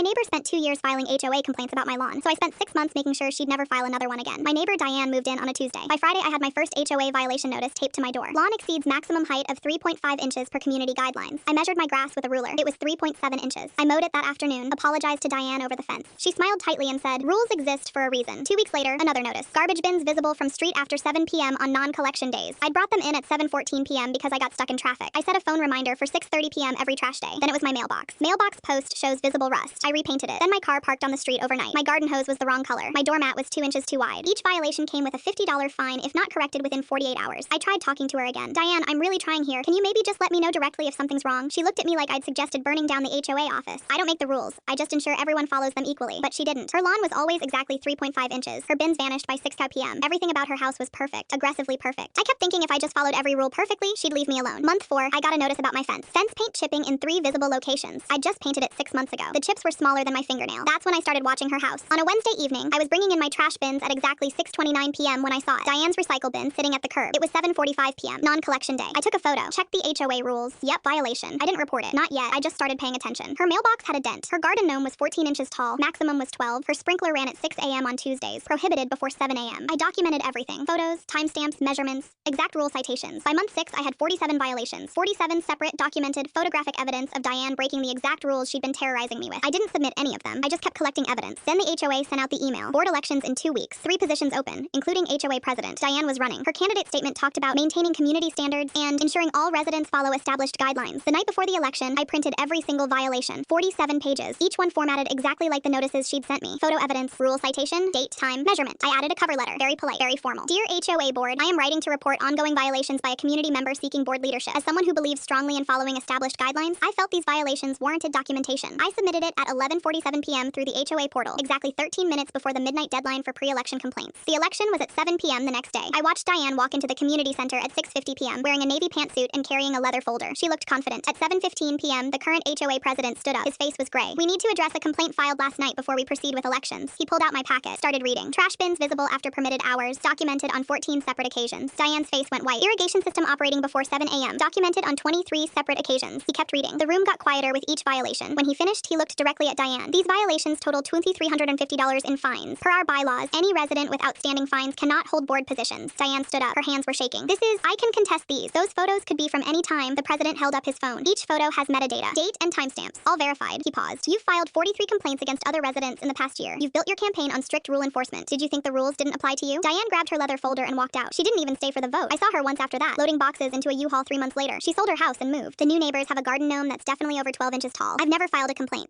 My neighbor spent 2 years filing HOA complaints about my lawn, so I spent 6 months making sure she'd never file another one again. My neighbor Diane moved in on a Tuesday. By Friday, I had my first HOA violation notice taped to my door. Lawn exceeds maximum height of 3.5 inches per community guidelines. I measured my grass with a ruler. It was 3.7 inches. I mowed it that afternoon, apologized to Diane over the fence. She smiled tightly and said, "Rules exist for a reason." 2 weeks later, another notice. Garbage bins visible from street after 7 p.m. on non-collection days. I'd brought them in at 7:14 p.m. because I got stuck in traffic. I set a phone reminder for 6:30 p.m. every trash day. Then it was my mailbox. Mailbox post shows visible rust. I repainted it. Then my car parked on the street overnight. My garden hose was the wrong color. My doormat was 2 inches too wide. Each violation came with a $50 fine if not corrected within 48 hours. I tried talking to her again. "Diane, I'm really trying here. Can you maybe just let me know directly if something's wrong?" She looked at me like I'd suggested burning down the HOA office. "I don't make the rules. I just ensure everyone follows them equally." But she didn't. Her lawn was always exactly 3.5 inches. Her bins vanished by 6 p.m. Everything about her house was perfect. Aggressively perfect. I kept thinking if I just followed every rule perfectly, she'd leave me alone. Month 4, I got a notice about my fence. Fence paint chipping in 3 visible locations. I'd just painted it 6 months ago. The chips were smaller than my fingernail. That's when I started watching her house. On a Wednesday evening, I was bringing in my trash bins at exactly 6:29 p.m. when I saw it. Diane's recycle bin sitting at the curb. It was 7:45 p.m. Non-collection day. I took a photo. Checked the HOA rules. Yep, violation. I didn't report it. Not yet. I just started paying attention. Her mailbox had a dent. Her garden gnome was 14 inches tall. Maximum was 12. Her sprinkler ran at 6 a.m. on Tuesdays. Prohibited before 7 a.m. I documented everything. Photos, timestamps, measurements, exact rule citations. By month 6, I had 47 violations. 47 separate, documented, photographic evidence of Diane breaking the exact rules she'd been terrorizing me with. I didn't submit any of them. I just kept collecting evidence. Then the HOA sent out the email. Board elections in 2 weeks. 3 positions open, including HOA president. Diane was running. Her candidate statement talked about maintaining community standards and ensuring all residents follow established guidelines. The night before the election, I printed every single violation. 47 pages. Each one formatted exactly like the notices she'd sent me. Photo evidence, rule citation, date, time, measurement. I added a cover letter. Very polite, very formal. "Dear HOA board, I am writing to report ongoing violations by a community member seeking board leadership. As someone who believes strongly in following established guidelines, I felt these violations warranted documentation. I submitted it at 11:47 p.m. through the HOA portal, exactly 13 minutes before the midnight deadline for pre-election complaints. The election was at 7 p.m. the next day. I watched Diane walk into the community center at 6:50 p.m. wearing a navy pantsuit and carrying a leather folder. She looked confident. At 7:15 p.m., the current HOA president stood up. His face was gray. "We need to address a complaint filed last night before we proceed with elections." He pulled out my packet, started reading. Trash bins visible after permitted hours, documented on 14 separate occasions. Diane's face went white. Irrigation system operating before 7 a.m., documented on 23 separate occasions. He kept reading. The room got quieter with each violation. When he finished, he looked directly at Diane. "These violations totaled $2,350 in fines. Per our bylaws, any resident with outstanding fines cannot hold board positions." Diane stood up. Her hands were shaking. "I can contest these. Those photos could be from any time." The president held up his phone. "Each photo has metadata, date, and timestamps. All verified." He paused. "You've filed 43 complaints against other residents in the past year. You've built your campaign on strict rule enforcement. Did you think the rules didn't apply to you?" Diane grabbed her leather folder and walked out. She didn't even stay for the vote. I saw her once after that, loading boxes into a U-Haul 3 months later. She sold her house and moved. The new neighbors have a garden gnome that's definitely over 12 inches tall. I've never filed a complaint.